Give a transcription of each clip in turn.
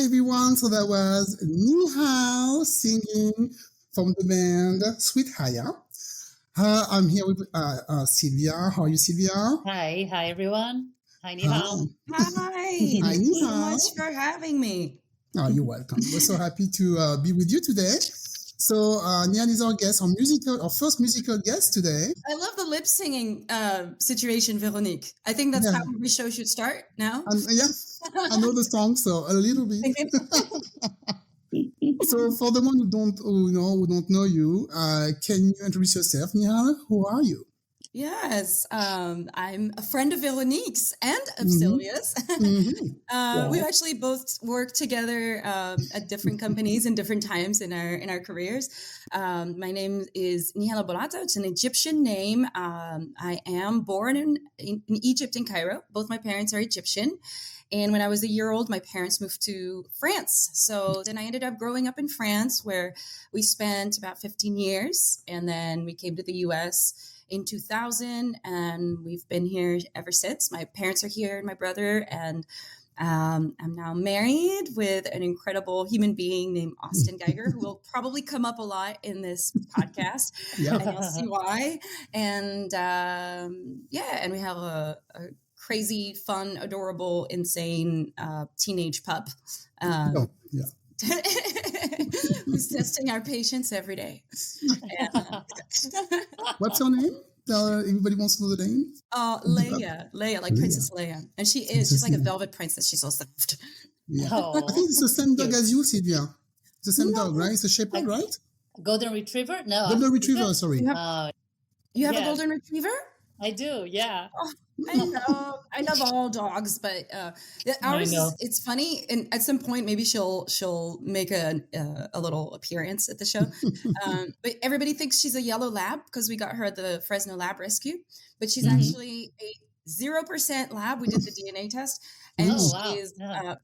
Hi everyone. So that was Nehal singing from the band Sweet Hayah. I'm here with Sylvia. How are you, Sylvia? Hi everyone. Hi, Hi. Nehal. Hi, Hi, thank you so Nehal. much for having me. Oh, you're welcome. We're so happy to be with you today. So Nehal is our guest, our first musical guest today. I love the lip singing situation, Veronique. I think that's Yeah, how every show should start now. and yeah, I know the song, so a little bit. So for the one who don't know you, can you introduce yourself, Nehal? Who are you? Yes, I'm a friend of Veronique's and of Mm-hmm. Sylvia's. Mm-hmm. We've actually both worked together at different companies in different times in our careers. My name is Nehal Abuelata. It's an Egyptian name. I am born in Egypt, in Cairo. Both my parents are Egyptian. And when I was a year old, my parents moved to France. So then I ended up growing up in France, where we spent about 15 years. And then we came to the US in 2000, and we've been here ever since. My parents are here, and my brother, and I'm now married with an incredible human being named Austin Geiger, who will probably come up a lot in this podcast. Yeah. And you'll see why. And and we have a crazy, fun, adorable, insane teenage pup. Oh, yeah. Who's testing our patience every day. What's her name? Everybody wants to know the name. Leia, like Leia. Princess Leia, and she's like a velvet princess. She's so soft. Yeah. Oh, I think it's the same dog cute. as you, Sylvia. It's the same No. dog, right? It's a shepherd, right? Golden Retriever? No. Golden Retriever, sorry. You have a Yes. golden retriever? I do, yeah. Oh, I love all dogs, but ours know. is, it's funny. And at some point, maybe she'll make a little appearance at the show. But everybody thinks she's a yellow lab because we got her at the Fresno Lab Rescue. But she's actually a 0% lab. We did the DNA test, and Oh, wow. she's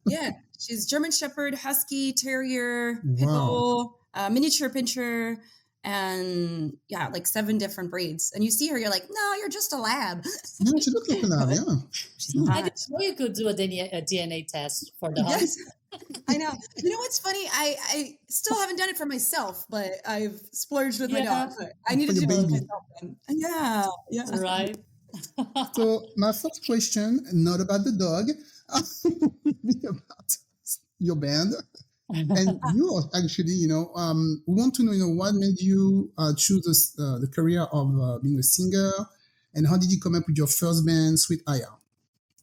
Yeah. she's German Shepherd, Husky, Terrier, Wow. Pitbull, miniature Pinscher. And yeah, like 7 different breeds. And you see her, you're like, no, you're just a lab. Yeah, she looks like a lab, yeah. She's I not. didn't know you could do a DNA test for the house. Yes, I know. You know what's funny? I still haven't done it for myself, but I've splurged with my dog. But I needed For to your do it baby. myself then. Yeah. Right. So my first question, not about the dog, would be about your band. And you are actually, we want to know, what made you choose the career of being a singer, and how did you come up with your first band, Sweet Hayah?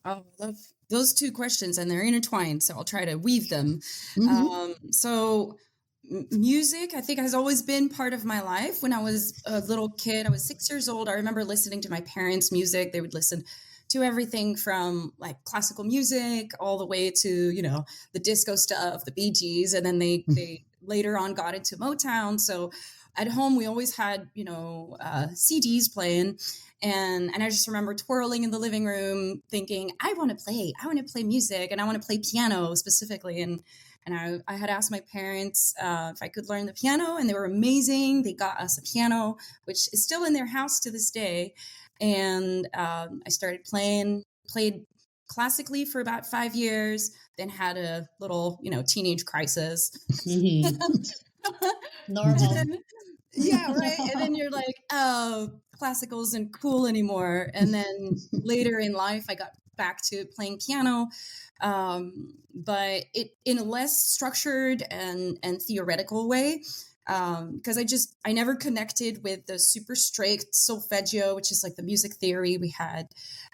Oh, I love those 2 questions, and they're intertwined, so I'll try to weave them. So music, I think, has always been part of my life. When I was a little kid, I was 6 years old. I remember listening to my parents' music. They would listen to everything from like classical music all the way to, the disco stuff, the Bee Gees. And then they later on got into Motown. So at home, we always had, CDs playing. And I just remember twirling in the living room thinking, I want to play music, and I want to play piano specifically. And I had asked my parents if I could learn the piano, and they were amazing. They got us a piano, which is still in their house to this day. And I started played classically for about 5 years, then had a little, teenage crisis. Normal. Yeah, right. And then you're like, oh, classical isn't cool anymore. And then later in life, I got back to playing piano, but in a less structured and theoretical way. Because I never connected with the super strict solfeggio, which is like the music theory we had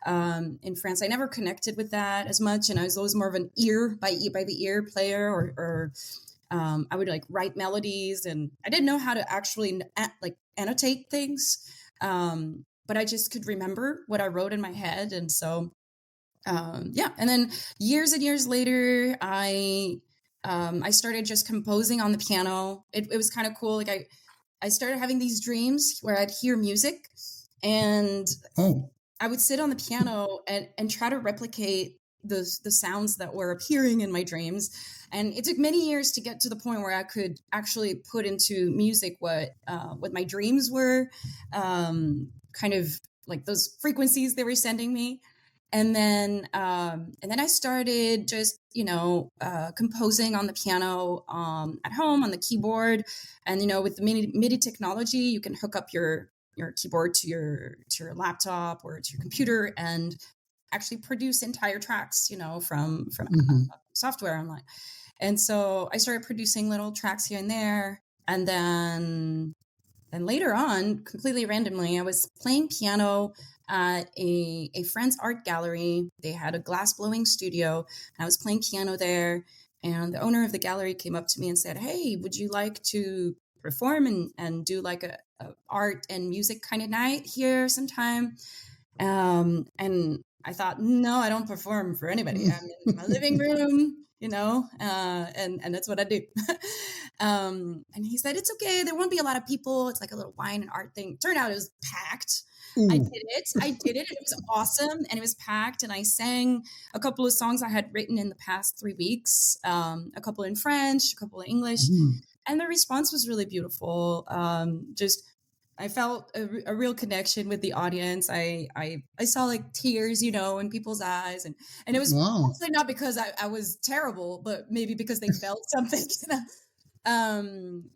in France. I never connected with that as much, and I was always more of an ear by the ear player, or I would like write melodies, and I didn't know how to actually annotate things, but I just could remember what I wrote in my head, and so and then years and years later, I started just composing on the piano. It was kind of cool. Like I started having these dreams where I'd hear music, and I would sit on the piano and try to replicate the sounds that were appearing in my dreams. And it took many years to get to the point where I could actually put into music what my dreams were, kind of like those frequencies they were sending me. And then I started just, composing on the piano at home on the keyboard. And, with the MIDI technology, you can hook up your keyboard to your laptop or to your computer and actually produce entire tracks, from Mm-hmm. software online. And so I started producing little tracks here and there. And then later on, completely randomly, I was playing piano at a friend's art gallery. They had a glass blowing studio, and I was playing piano there. And the owner of the gallery came up to me and said, "Hey, would you like to perform and do like a art and music kind of night here sometime?" And I thought, no, I don't perform for anybody. I'm in my living room, and that's what I do. And he said, "It's okay. There won't be a lot of people. It's like a little wine and art thing." Turned out it was packed. I Ooh. did it. And it was awesome. And it was packed. And I sang a couple of songs I had written in the past 3 weeks, a couple in French, a couple in English. Mm. And the response was really beautiful. I felt a real connection with the audience. I saw like tears, in people's eyes, and it was Wow. actually not because I was terrible, but maybe because they felt something. And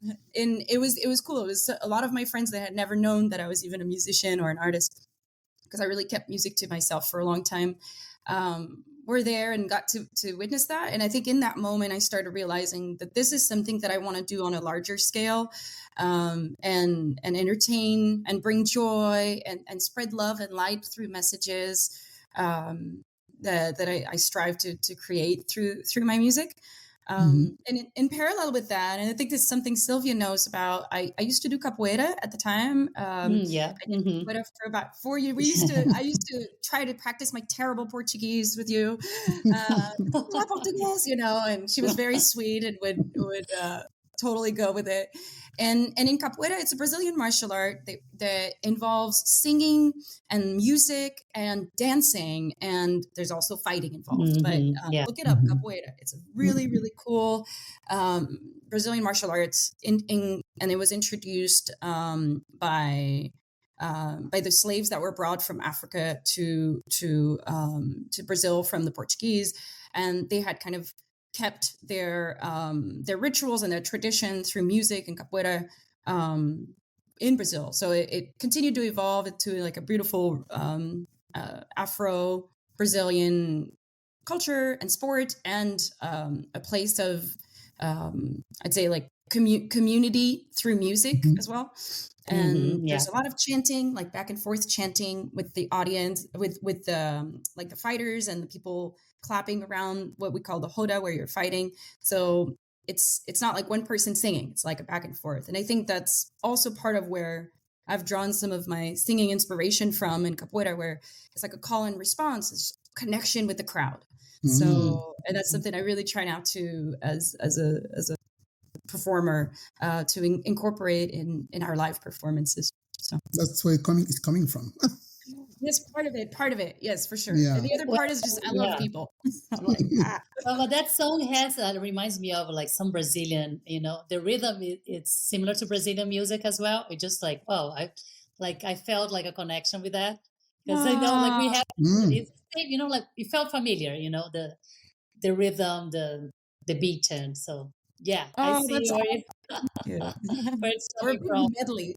it was cool. It was a lot of my friends that had never known that I was even a musician or an artist, because I really kept music to myself for a long time. Were there and got to witness that. And I think in that moment, I started realizing that this is something that I want to do on a larger scale, and entertain and bring joy and spread love and light through messages that I strive to create through my music. Mm-hmm. And in parallel with that, and I think this is something Sylvia knows about, I used to do capoeira at the time. Yeah. I did capoeira for about 4 years. I used to try to practice my terrible Portuguese with you. "Olá, Português," and she was very sweet and would totally go with it. And in capoeira, it's a Brazilian martial art that involves singing and music and dancing, and there's also fighting involved. But Yeah. look it up, Mm-hmm. capoeira. It's a really, really cool Brazilian martial arts, and it was introduced by the slaves that were brought from Africa to Brazil from the Portuguese, and they had kind of kept their rituals and their tradition through music and capoeira in Brazil. So it continued to evolve into like a beautiful Afro Brazilian culture and sport, and a place of I'd say like community through music Mm-hmm. as well. And Yeah. there's a lot of chanting, like back and forth chanting with the audience, with the like the fighters and the people clapping around what we call the hoda, where you're fighting. So it's not like one person singing, it's like a back and forth. And I think that's also part of where I've drawn some of my singing inspiration from in capoeira, where it's like a call and response, it's connection with the crowd. Mm. So, and that's something I really try now to, as a performer, to incorporate in our live performances. So That's where it's coming from. yes, part of it, yes, for sure. Yeah. And the other Well, part is just I love yeah. people. I'm like, Well, that song has reminds me of like some Brazilian, the rhythm it's similar to Brazilian music as well. It just like, oh, I felt like a connection with that, because I know like we have Mm. it's like it felt familiar, the rhythm, the beat, and so yeah, I oh, see that's where awesome. Yeah. where it's Or a coming big from. medley.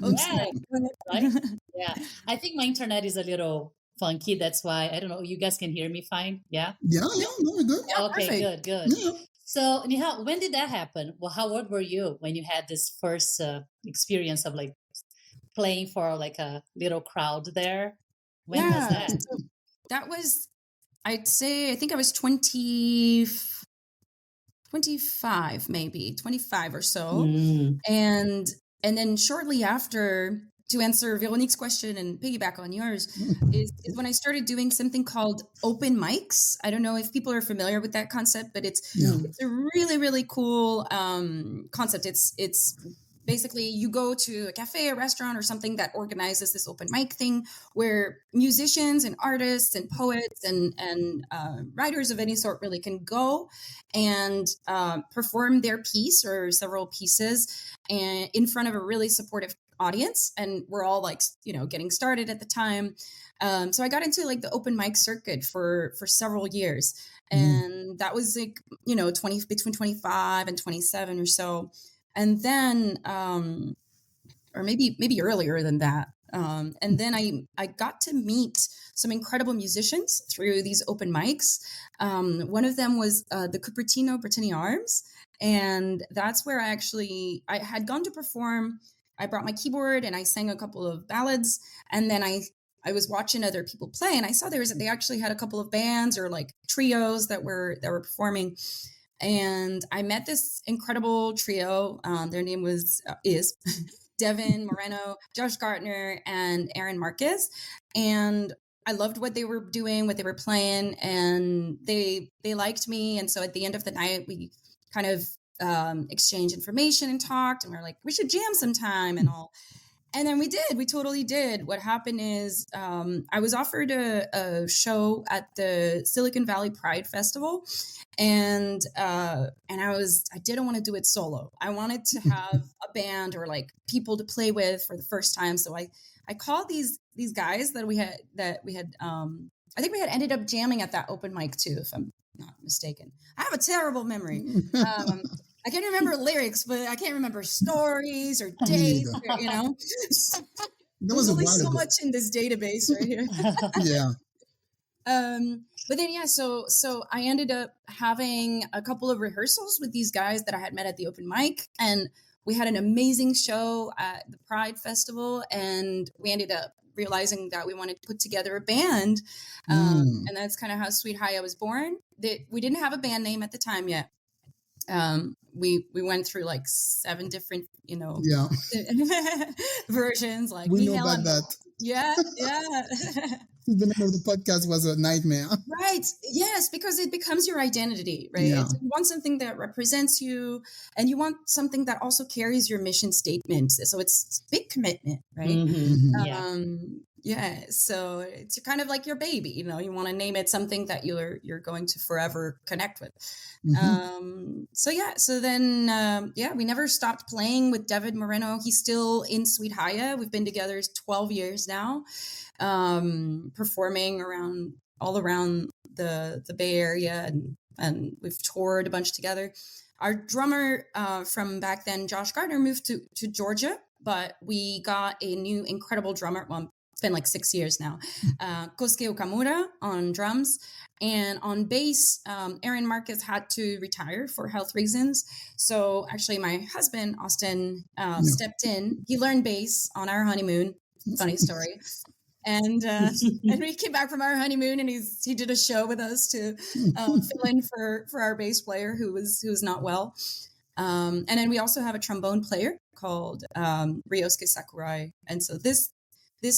Oops, Yeah, sorry. Go right. ahead. Yeah, I think my internet is a little funky. That's why I don't know. You guys can hear me fine? Yeah. Yeah, Yeah, yeah, no, we're good. yeah, Okay, perfect. good, good. Yeah. So, Nihal, when did that happen? Well, how old were you when you had this first experience of like playing for like a little crowd there? When was Yeah. that? So that was, I'd say, I think I was 25, maybe 25 or so. Mm. And then shortly after, to answer Veronique's question and piggyback on yours, is when I started doing something called open mics. I don't know if people are familiar with that concept, but it's Yeah. a really, really cool concept. It's basically you go to a cafe, a restaurant, or something that organizes this open mic thing, where musicians and artists and poets and writers of any sort really can go and perform their piece or several pieces, and in front of a really supportive audience, and we're all like, getting started at the time. So I got into like the open mic circuit for several years, and that was like, between 25 and 27 or so. And then, or maybe earlier than that. And then I got to meet some incredible musicians through these open mics. One of them was the Cupertino Brittany Arms, and that's where I had gone to perform. I brought my keyboard and I sang a couple of ballads, and then I was watching other people play, and I saw they actually had a couple of bands or like trios that were performing. And I met this incredible trio. Their name is Devin Moreno, Josh Gartner, and Aaron Marquez. And I loved what they were doing, what they were playing, and they liked me. And so at the end of the night, we kind of exchanged information and talked, and we were like, we should jam sometime and all. And then we totally did. What happened is I was offered a show at the Silicon Valley Pride Festival, and I didn't want to do it solo. I wanted to have a band or like people to play with for the first time. So I called these guys that we had I think we had ended up jamming at that open mic too, if I'm not mistaken. I have a terrible memory. I can remember lyrics, but I can't remember stories or dates. That was only a while so ago. much in this database right here. Yeah. But then, so I ended up having a couple of rehearsals with these guys that I had met at the open mic, and we had an amazing show at the Pride Festival, and we ended up realizing that we wanted to put together a band. And that's kind of how Sweet Hayah was born. We didn't have a band name at the time yet. We went through like 7 different, versions. Like we know Nehal about that. Yeah. The name of the podcast was a nightmare. Right. Yes, because it becomes your identity, right? Yeah. You want something that represents you, and you want something that also carries your mission statement. So it's a big commitment, right? Yeah. So it's kind of like your baby, you want to name it something that you're going to forever connect with. So then we never stopped playing with David Moreno. He's still in Sweet Hayah. We've been together 12 years now, performing all around the Bay Area, and we've toured a bunch together. Our drummer from back then, Josh Gardner, moved to Georgia, but we got a new incredible drummer. Well, it's been like 6 years now. Kosuke Okamura on drums, and on bass, Aaron Marquez had to retire for health reasons. So actually my husband, Austin, stepped in. He learned bass on our honeymoon. Funny story. And we came back from our honeymoon, and he did a show with us to fill in for our bass player who was not well. And then we also have a trombone player called Ryosuke Sakurai. And so this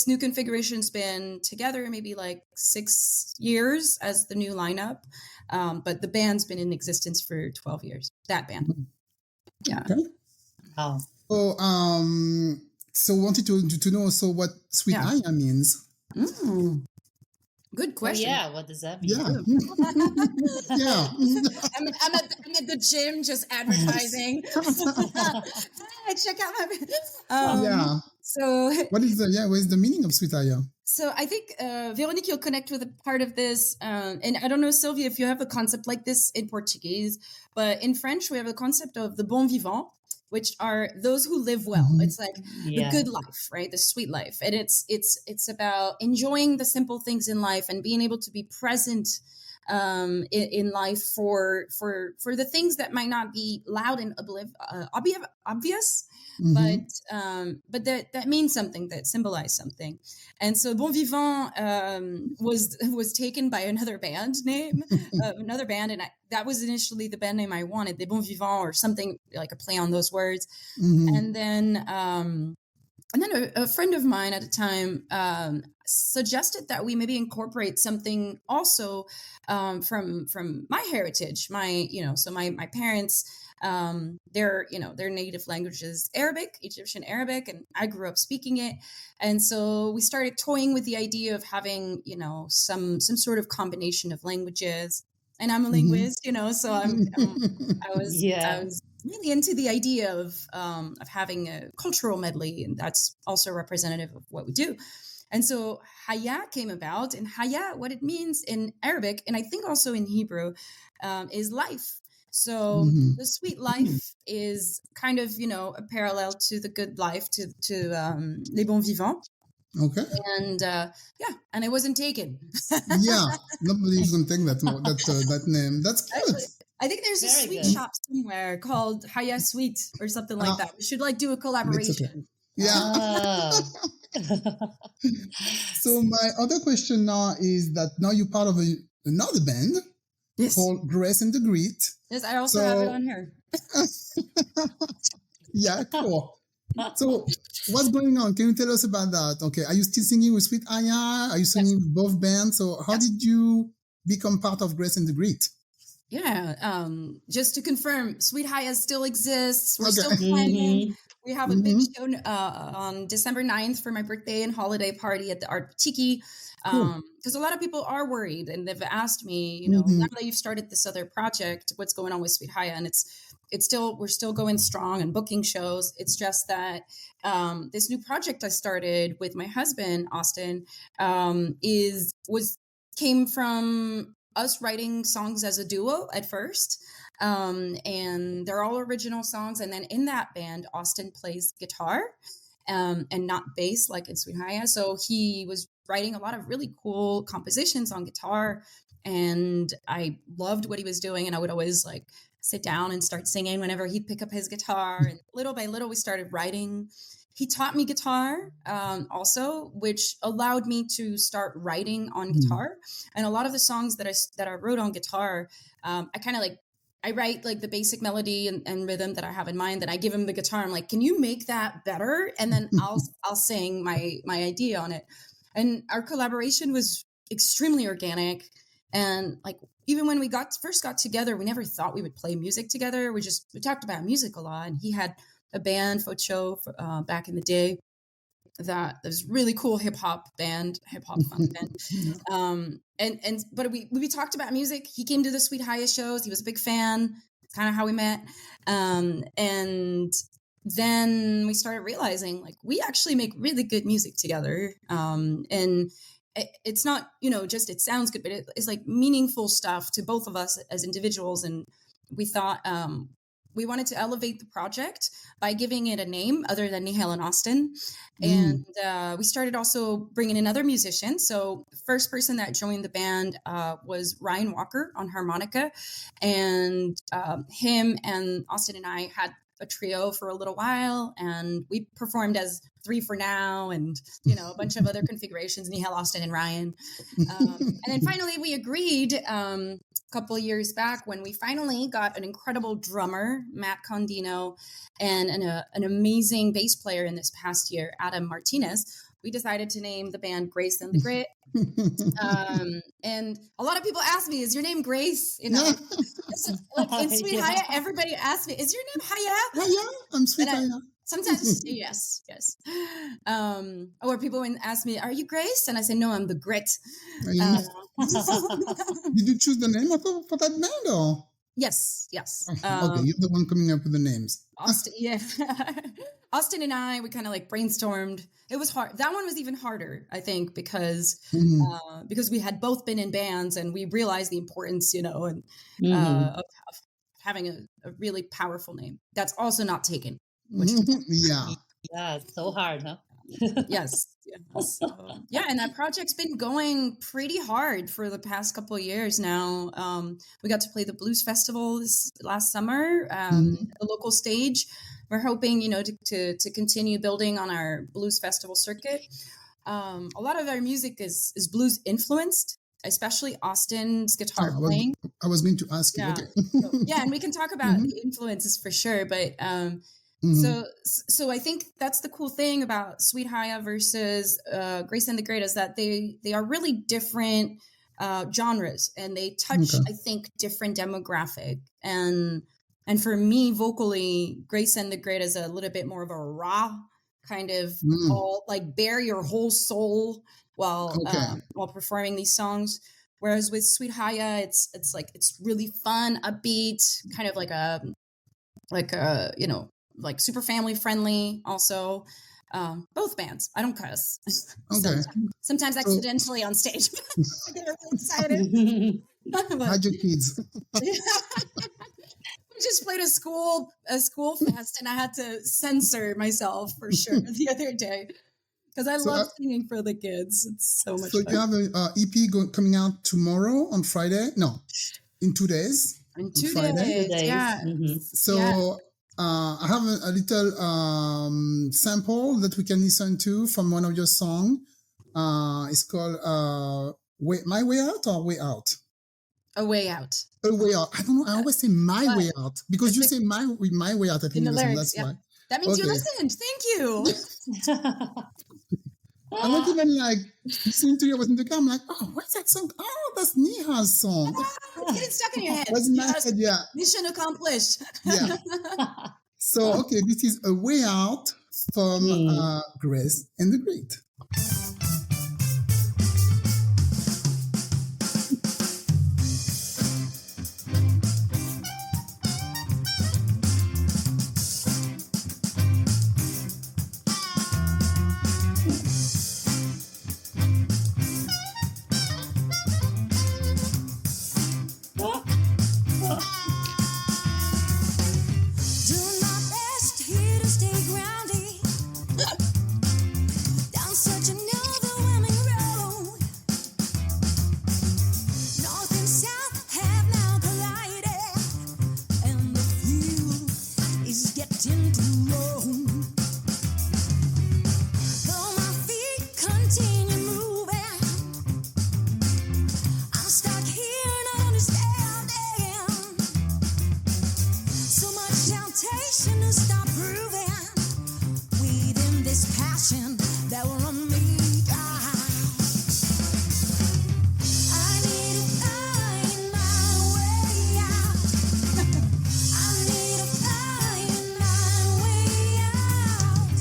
new configuration's been together maybe like 6 years as the new lineup. But the band's been in existence for 12 years. That band. Yeah. Okay. Wow. So wanted to know also what Sweet Hayah means. Good question. What does that mean? Yeah. I'm at the gym just advertising. Hey, check out my So what is the meaning of Sweet Hayah? So I think Véronique, you'll connect with a part of this, and I don't know, Sylvia, if you have a concept like this in Portuguese, but in French we have a concept of the bon vivant, which are those who live well. It's like the good life, right? The sweet life. And it's about enjoying the simple things in life and being able to be present in life for the things that might not be loud and obvious, but that means something, that symbolize something. And so Bon Vivant was taken by another band name, and that was initially the band name I wanted, the Bon Vivant, or something like a play on those words. And then a friend of mine at the time suggested that we maybe incorporate something also from my heritage. My parents, their native language is Arabic, Egyptian Arabic, and I grew up speaking it. And so we started toying with the idea of having, some sort of combination of languages. And I'm a linguist, so I was really into the idea of having a cultural medley, and that's also representative of what we do. And so Hayah came about, and Hayah, what it means in Arabic, and I think also in Hebrew, is life. So Mm-hmm. the sweet life is kind of, a parallel to the good life, to les bons vivants. Okay. And and it wasn't taken. Yeah, nobody's gonna take that name. That's good. Actually, I think there's a Very sweet good. shop somewhere called Hayah Sweet or something like that. We should do a It's okay. collaboration. Yeah. Oh. So my other question now is that now you're part of another band Yes. called Grace and the Greet. Yes, I also have it on here. Yeah, cool. So what's going on? Can you tell us about that? Okay, are you still singing with Sweet Hayah? Are you singing with both bands? So how did you become part of Grace and the Greet? Yeah, just to confirm, Sweet Hayah still exists. We're still Okay. playing. We have a big Mhm. show on December 9th for my birthday and holiday party at the Art Tiki. Cool. Because a lot of people are worried and they've asked me, Mhm. now that you've started this other project, what's going on with Sweet Hayah? And we're still going strong and booking shows. It's just that this new project I started with my husband, Austin, came from us writing songs as a duo at first. And they're all original songs. And then in that band, Austin plays guitar and not bass like in Sweet Hayah. So he was writing a lot of really cool compositions on guitar. And I loved what he was doing. And I would always sit down and start singing whenever he'd pick up his guitar. And little by little, we started writing. He taught me guitar also, which allowed me to start writing on guitar. And a lot of the songs that I wrote on guitar, I kind of I write the basic melody and rhythm that I have in mind. Then I give him the guitar. I'm like, can you make that better? And then I'll sing my idea on it. And our collaboration was extremely organic. And even when we first got together, we never thought we would play music together. We talked about music a lot. And he had a band, Focho, back in the day. That was really cool hip hop funk band. But we talked about music. He came to the Sweet Hayah shows. He was a big fan. It's kind of how we met. And then we started realizing we actually make really good music together. And it's not, just it sounds good, but it's meaningful stuff to both of us as individuals. And we thought we wanted to elevate the project by giving it a name other than Nehal and Austin. And we started also bringing in other musicians. So the first person that joined the band was Ryan Walker on harmonica. And him and Austin and I had a trio for a little while, and we performed as Three for Now and a bunch of other configurations, Nehal, Austin, and Ryan. And then finally we agreed a couple of years back when we finally got an incredible drummer, Matt Condino, and an amazing bass player in this past year, Adam Martinez. We decided to name the band Grace and the Grit. And a lot of people ask me, is your name Grace? In Sweet Hayah, everybody asks me, is your name Hayah? Yeah, I'm Sweet Hayah. Sometimes I say yes. Or people ask me, are you Grace? And I say, no, I'm the Grit. Did you choose the name for that band or? Yes. Okay, you're the one coming up with the names. Austin, yeah. Austin and I, we kind of brainstormed. It was hard. That one was even harder, I think, because we had both been in bands and we realized the importance, of having a really powerful name that's also not taken. Yeah, it's so hard, huh? Yes. And that project's been going pretty hard for the past couple of years now. We got to play the Blues Festival this last summer, the local stage. We're hoping, to continue building on our Blues Festival circuit. A lot of our music is blues influenced, especially Austin's guitar playing. I was going to ask you. Okay. And we can talk about the influences for sure, but so I think that's the cool thing about Sweet Hayah versus Grace and the Great is that they are really different genres, and they touch, I think, different demographic. And for me, vocally, Grace and the Great is a little bit more of a raw kind of all bare your whole soul while performing these songs. Whereas with Sweet Hayah, it's really fun, upbeat, kind of like a like like super family friendly. Also, both bands. I don't cuss. Okay. Sometimes So accidentally on stage. I get really excited. But hide your kids. we just played a school fest, and I had to censor myself for sure the other day because I So love singing for the kids. It's so much so you fun. have a EP coming out tomorrow on Friday? No, in 2 days In on 2 Friday. 2 days, days. yeah, So yeah. I have a little sample that we can listen to from one of your songs. It's called My Way Out or Way Out? A way out. A Way Out. I don't know. I always say My But Way Out because you it's say my Way Out, I think, in the in the song. lyrics. That's Yeah, why. that means you Okay. listened. Thank you. I was even like listening to you. I was in the car. I'm like, oh, what's that song? Oh, that's Nehal's song. It's getting stuck in your head. Was in my Yes, head, yeah. mission accomplished. Yeah. So, okay, this is A Way Out from Grace and the Great. Doing my best here to stay grounded down such an overwhelming road. North and south have now collided, and the fuel is getting too low. Though my feet continue moving, I'm stuck here not understanding. So much temptation to stop proving within this passion that will run me dry. I need to find my way out. I need to find my way out.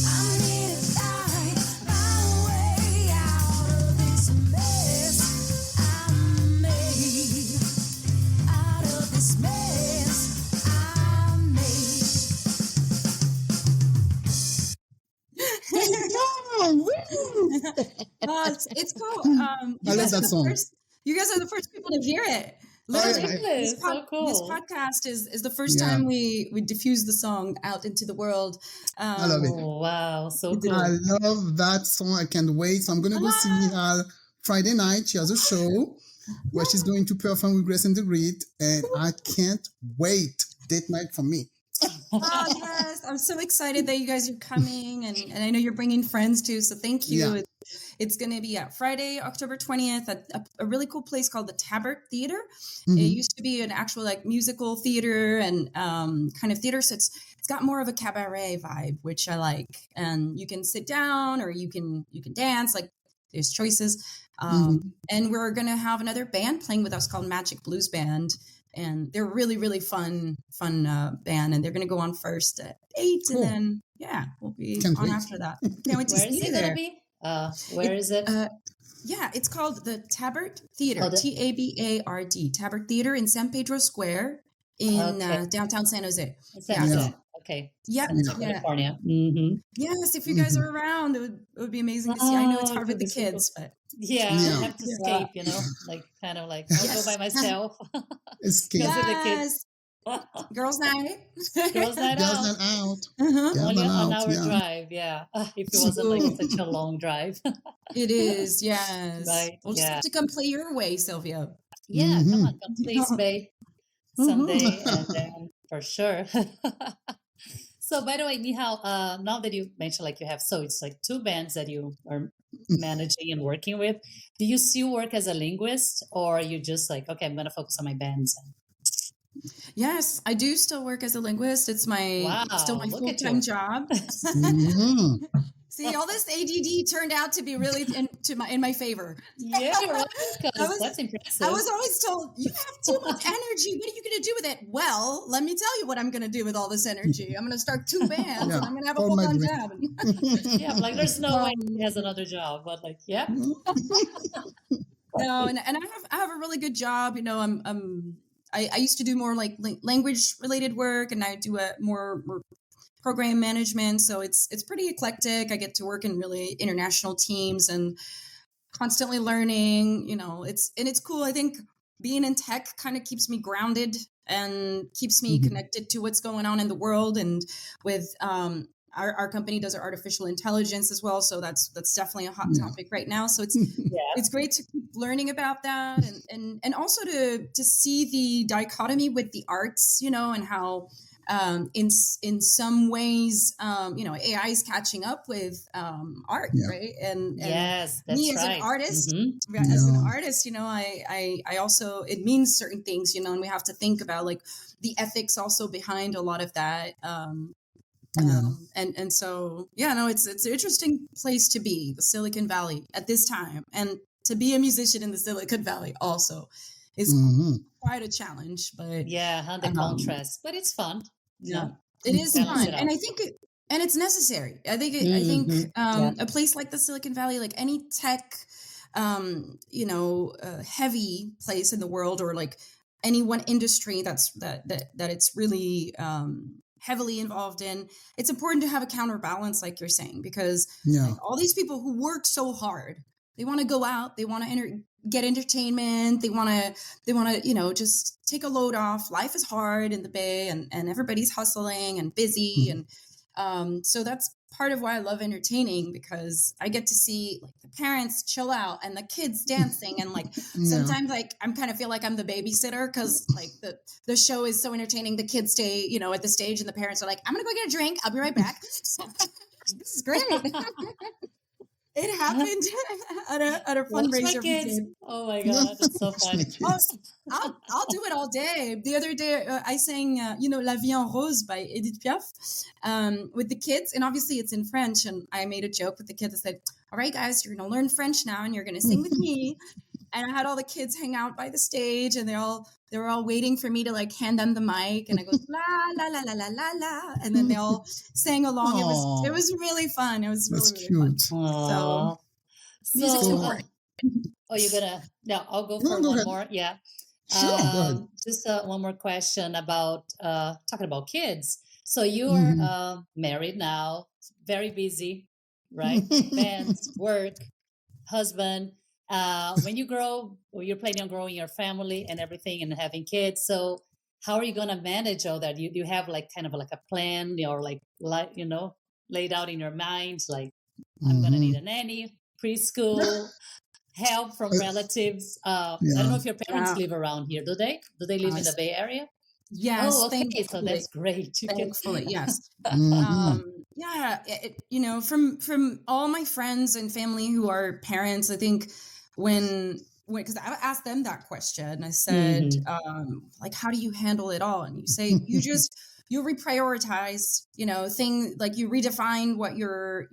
I need to find my way out of this mess I made. Out of this mess I made. It's cool. I love that song. You guys are the first people to hear it. Oh, yeah. Literally, Really? So this cool. podcast is the first Yeah. time we diffuse the song out into the world. I love it. Oh, wow. So You did cool. I love that song. I can't wait. So I'm going to go see Nehal Friday night. She has a show where she's going to perform with Grace and the Great. And I can't wait. Date night for me. Oh, yes, I'm so excited that you guys are coming, and I know you're bringing friends too. So thank you. Yeah. It's going to be Friday, October 20th, at a really cool place called the Tabert Theater. Mhm. It used to be an actual like musical theater and kind of theater. So it's got more of a cabaret vibe, which I like. And you can sit down or you can dance. Like there's choices. And we're going to have another band playing with us called Magic Blues Band. And they're really, really fun band. And they're going to go on first at 8. Cool. And then, we'll be Can't on wait. after that. Can't wait to Where see is you it going there. to be? Where is it? Yeah, it's called the Tabert Theater, Oh, the- Tabard, Tabert Theater in San Pedro Square in Okay. downtown San Jose. San yeah. Jose. Okay. Yeah, San Jose, yeah. California. Mm-hmm. Yes, if you guys are around, it would be amazing to see. I know it's Oh, hard it with would the be so kids, but Yeah, Yeah. I have to Yeah. escape, you know, like kind of like I'll go by myself. Escape. Those are the kids. yes, girls' night. Girls' night Girls out. not out. Uh-huh. Girls Only not an out. hour Yeah. drive, yeah. If it wasn't like such a long drive. It is, yes. Right, We'll just yeah. have to come play your way, Sylvia. Yeah, Mhm. come on, come please, babe. Someday, and then for sure. So, by the way, Nihal, now that you mentioned like you have, so it's like 2 bands that you are managing and working with. Do you still work as a linguist, or are you just like, okay, I'm going to focus on my bands? Yes, I do still work as a linguist. It's still Wow, my look at full-time you. job. Mhm. See, all this ADD turned out to be really in my favor. Yeah, right. I Because was- that's impressive. I was always told, you have too much energy. What are you going to do with it? Well, let me tell you what I'm going to do with all this energy. I'm going to start 2 bands Yeah, and I'm going to have a all my full-time dream. job. Yeah, like there's no way he has another job, but like, yeah. No, and I have a really good job. You know, I'm I used to do more like language related work, and I do a more program management. So it's pretty eclectic. I get to work in really international teams and constantly learning. It's cool. I think being in tech kind of keeps me grounded and keeps me connected to what's going on in the world. And with our company does artificial intelligence as well, so that's definitely a hot topic right now. So it's great to keep learning about that, and also to see the dichotomy with the arts, and how in some ways, AI is catching up with art, right? And yes, me that's as an right. artist, Mm-hmm. as an artist, I also, it means certain things, and we have to think about like the ethics also behind a lot of that. And so, no, it's an interesting place to be, the Silicon Valley at this time. And to be a musician in the Silicon Valley also is quite a challenge, but yeah, the contrast, but it's fun. yeah, it is balance fun. it And out. I think and it's necessary. I think Yeah. a place like the Silicon Valley, like any tech, heavy place in the world, or like any one industry that it's really heavily involved in, it's important to have a counterbalance, like you're saying, because like, all these people who work so hard, they want to go out, they want to get entertainment, they want to just take a load off. Life is hard in the Bay, and everybody's hustling and busy, and so that's part of why I love entertaining, because I get to see like the parents chill out and the kids dancing, and like sometimes like I'm kind of feel like I'm the babysitter, because like the show is so entertaining. The kids stay at the stage, and the parents are like, I'm gonna go get a drink, I'll be right back. This is great. It happened at a Watch my fundraiser we kids. did. Oh my god, that's so funny. I'll do it all day. The other day, I sang, La Vie en Rose by Edith Piaf with the kids. And obviously it's in French. And I made a joke with the kids. I said, all right, guys, you're going to learn French now, and you're going to sing with me. And I had all the kids hang out by the stage, and they were all waiting for me to like hand them the mic. And I go, la, la, la, la, la, la, la. And then they all sang along. It was really fun. It was really, really fun. So music's important. You're gonna, yeah, I'll go No, for go one ahead. more. Yeah. Sure, go ahead. Just one more question about talking about kids. So you are married now, very busy, right? Bands, work, husband. When you grow, or you're planning on growing your family and everything, and having kids, so how are you gonna manage all that? You have like kind of like a plan, or like laid out in your mind, like I'm gonna need a nanny, preschool, help from relatives. I don't know if your parents live around here. Do they? Do they live in the Bay Area? Yes. Oh, okay. So that's great. Thankfully, yes. From all my friends and family who are parents, I think when because I asked them that question, I said, like, how do you handle it all? And you say you reprioritize, thing, like you redefine what your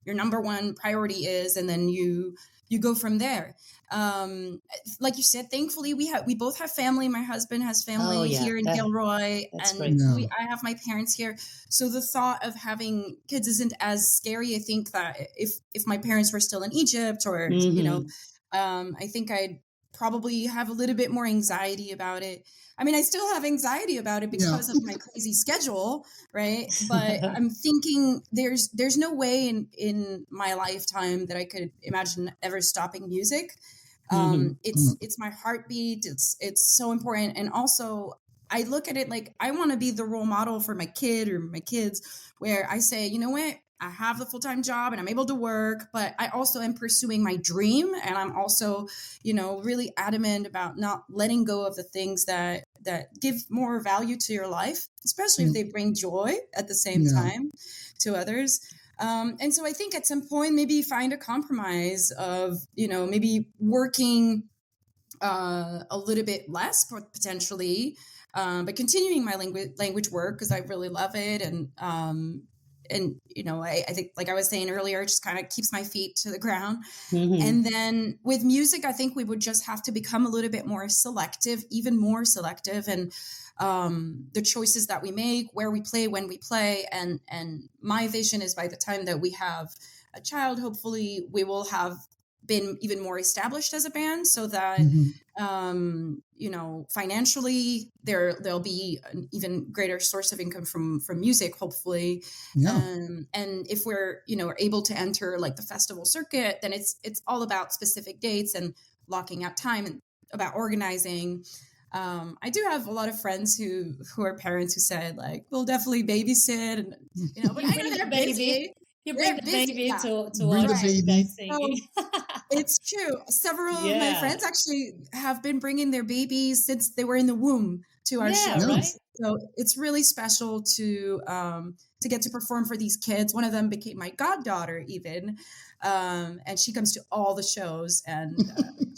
number one priority is, and then you go from there. Like you said, thankfully we both have family. My husband has family here in Gilroy, and I have my parents here. So the thought of having kids isn't as scary. I think that if my parents were still in Egypt, or I think I'd probably have a little bit more anxiety about it. I mean, I still have anxiety about it because of my crazy schedule, right? But I'm thinking there's no way in my lifetime that I could imagine ever stopping music. It's my heartbeat. It's so important. And also I look at it like I want to be the role model for my kid or my kids, where I say, you know what? I have the full-time job and I'm able to work, but I also am pursuing my dream. And I'm also, really adamant about not letting go of the things that give more value to your life, especially if they bring joy at the same time to others. And so I think at some point, maybe find a compromise of, maybe working a little bit less potentially, but continuing my language work, because I really love it. And I think, like I was saying earlier, it just kind of keeps my feet to the ground. And then with music, I think we would just have to become a little bit more selective, even more selective. And the choices that we make, where we play, when we play. And my vision is by the time that we have a child, hopefully we will have been even more established as a band, so that financially there'll be an even greater source of income from music, hopefully. Yeah. And if we're, able to enter like the festival circuit, then it's all about specific dates and locking out time and about organizing. I do have a lot of friends who are parents who said like, we'll definitely babysit, and but I know they're busy. You bring the busy, baby yeah. to Bring the watch you baby. guys singing. It's true. Several of my Yeah. friends actually have been bringing their babies since they were in the womb to our Yeah, shows. right? So it's really special to get to perform for these kids. One of them became my goddaughter even. And she comes to all the shows, and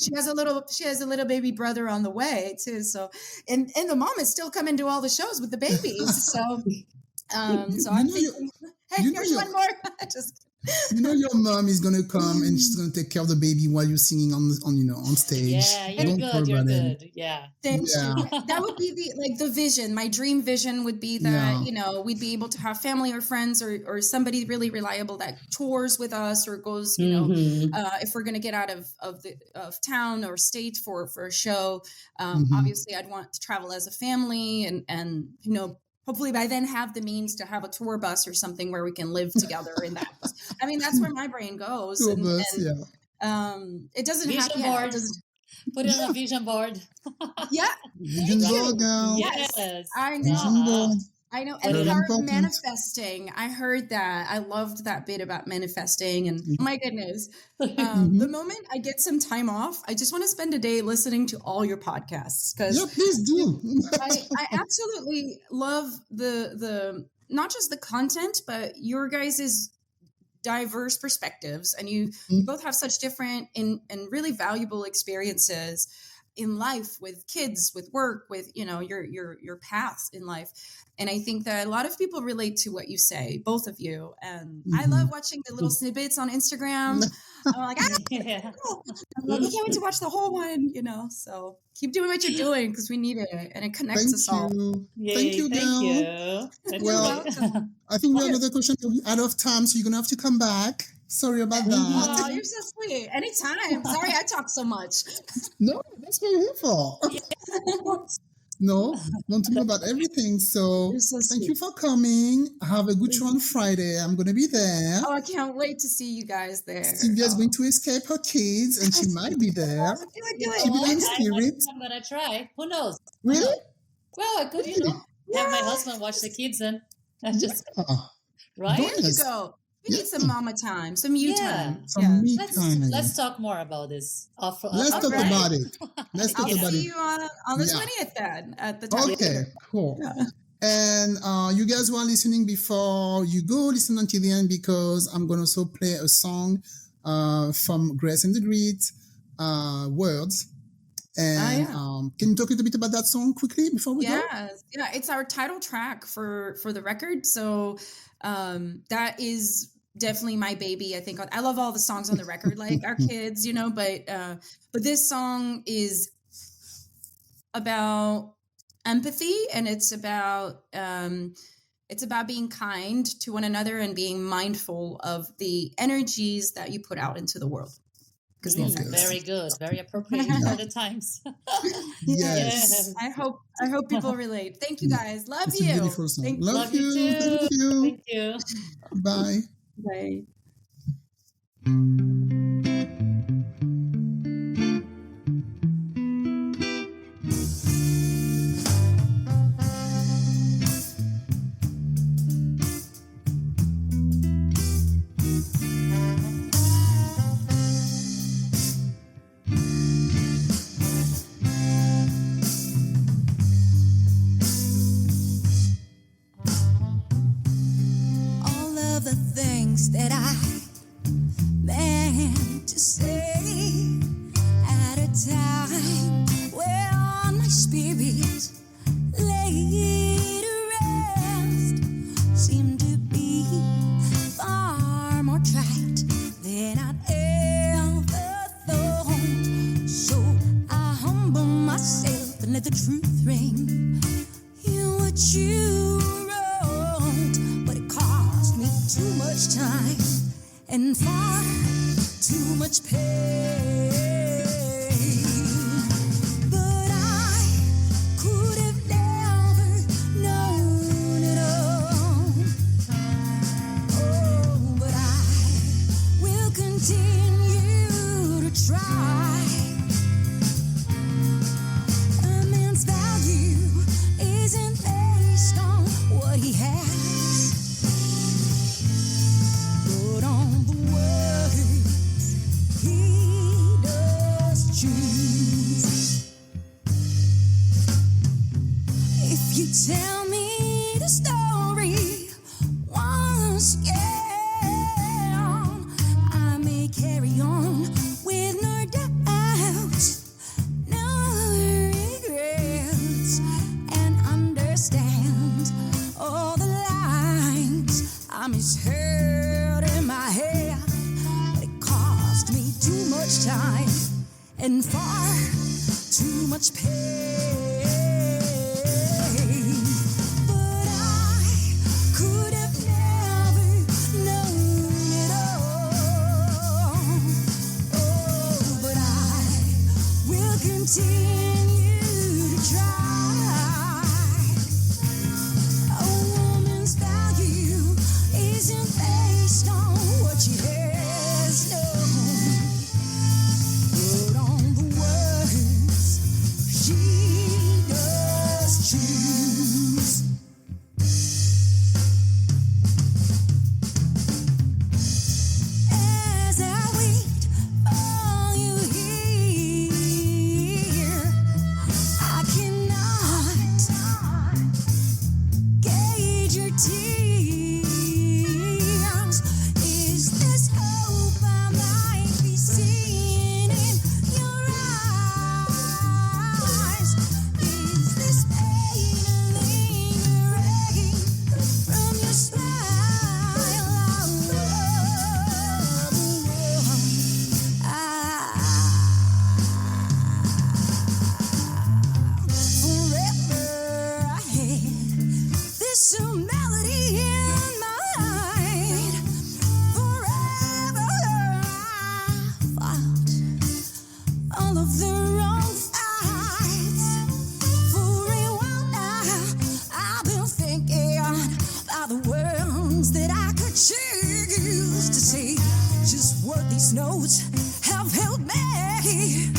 she has a little baby brother on the way too. So and the mom is still coming to all the shows with the babies. So I'm thinking, hey, here's one more. Just Your mom is gonna come and she's gonna take care of the baby while you're singing on stage. Yeah, you're Don't good. worry You're about it. good. Yeah. Thank Yeah. you. That would be the vision. My dream vision would be that, Yeah. we'd be able to have family or friends or somebody really reliable that tours with us or goes, Mhm. if we're going to get out of town or state for a show. Mhm. Obviously I'd want to travel as a family and hopefully by then have the means to have a tour bus or something where we can live together in that bus. I mean, that's where my brain goes. Tour And, bus, and yeah. it doesn't Vision happen. Yeah, board. it doesn't. Put it on a vision board. Yeah. Vision Thank board, you. girl. Yes. I know. Vision board. I know. Put And it Very part of important. manifesting, I heard that. I loved that bit about manifesting. And oh my goodness, Mhm. the moment I get some time off, I just want to spend a day listening to all your podcasts because Yeah, please do. I absolutely love the not just the content, but your guys's diverse perspectives, and you both have such different and really valuable experiences in life with kids, with work, with your paths in life. And I think that a lot of people relate to what you say, both of you. And I love watching the little snippets on Instagram. I'm like, Yeah. I can't wait to watch the whole one, So keep doing what you're doing because we need it, and it connects Thank us all. you. Yay, Thank you, thank girl. you. That's Well, great. I think we have another question. We're out of time, so you're gonna have to come back. Sorry about Oh, that. you're so sweet. Anytime. Sorry, I talk so much. No, that's what we're here for. No, want to know about everything. So You're so thank sweet. you for coming. Have a good show on Friday. I'm gonna be there. Oh, I can't wait to see you guys there. Sylvia's going to escape her kids, and she might be there. Do it. Keep it in spirit. I'm gonna try. Who knows? Really? Well, I could, have my husband watch the kids and just Ah, right. There you Yes. go. We need some mama time, some you Yeah. time. Some me Let's time. let's talk more about this. Let's talk Alright. about it. Let's talk I'll about see it. you on the Yeah. 20th then at the time. Okay, cool. Yeah. And you guys who are listening, before you go, listen until the end, because I'm going to also play a song from Grace and the Great, Words. And can you talk a little bit about that song quickly before we go? Yeah, it's our title track for the record. So that is definitely my baby. I think I love all the songs on the record, like our kids, but this song is about empathy, and it's about being kind to one another and being mindful of the energies that you put out into the world. Because Very good, very appropriate for the times. Yes. I hope people relate. Thank you guys. Love It's you. a beautiful song. Thank Love you you. too. Thank you. Thank you. Bye. Bye. All of the things that I meant to say at a time when my spirit laid to rest seemed to be far more trite than I'd ever thought. So I humble myself and let the truth ring. What you wrote, but it cost me too much time and far too much pain. But I tell me the story once again. I may carry on with no doubts, no regrets, and understand all the lines I misheard in my head. But it cost me too much time and far too much pain. But I could have never known it all. Oh, but I will continue to try. A woman's value isn't based on what she has, no, but on the words she does choose. As I wait for you here, I cannot gauge your tears. Is this hope I might be seeing in your eyes? Is this pain lingering from your smile? Forever I had this melody in mind. Forever I fought all of the wrong fights. For a while now, I've been thinking about the words that I could choose to say. Just what these notes have helped me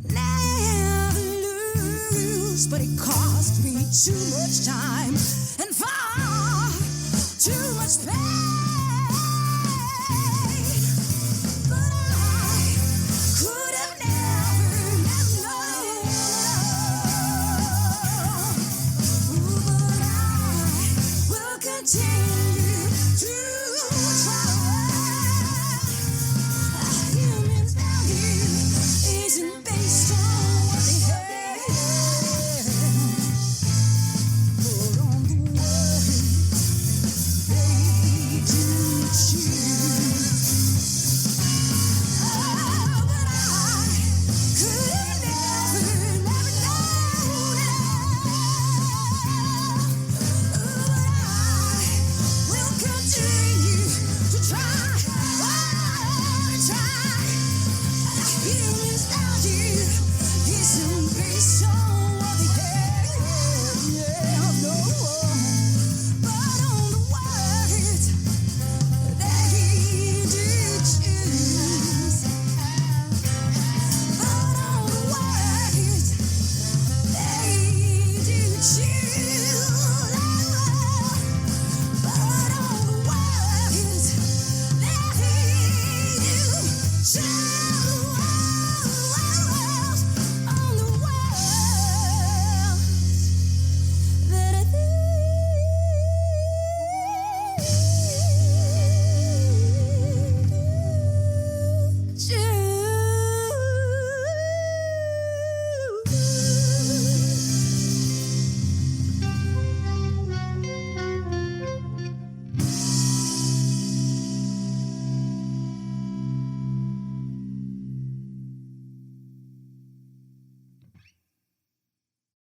never lose. But it cost me too much time and far too much pain.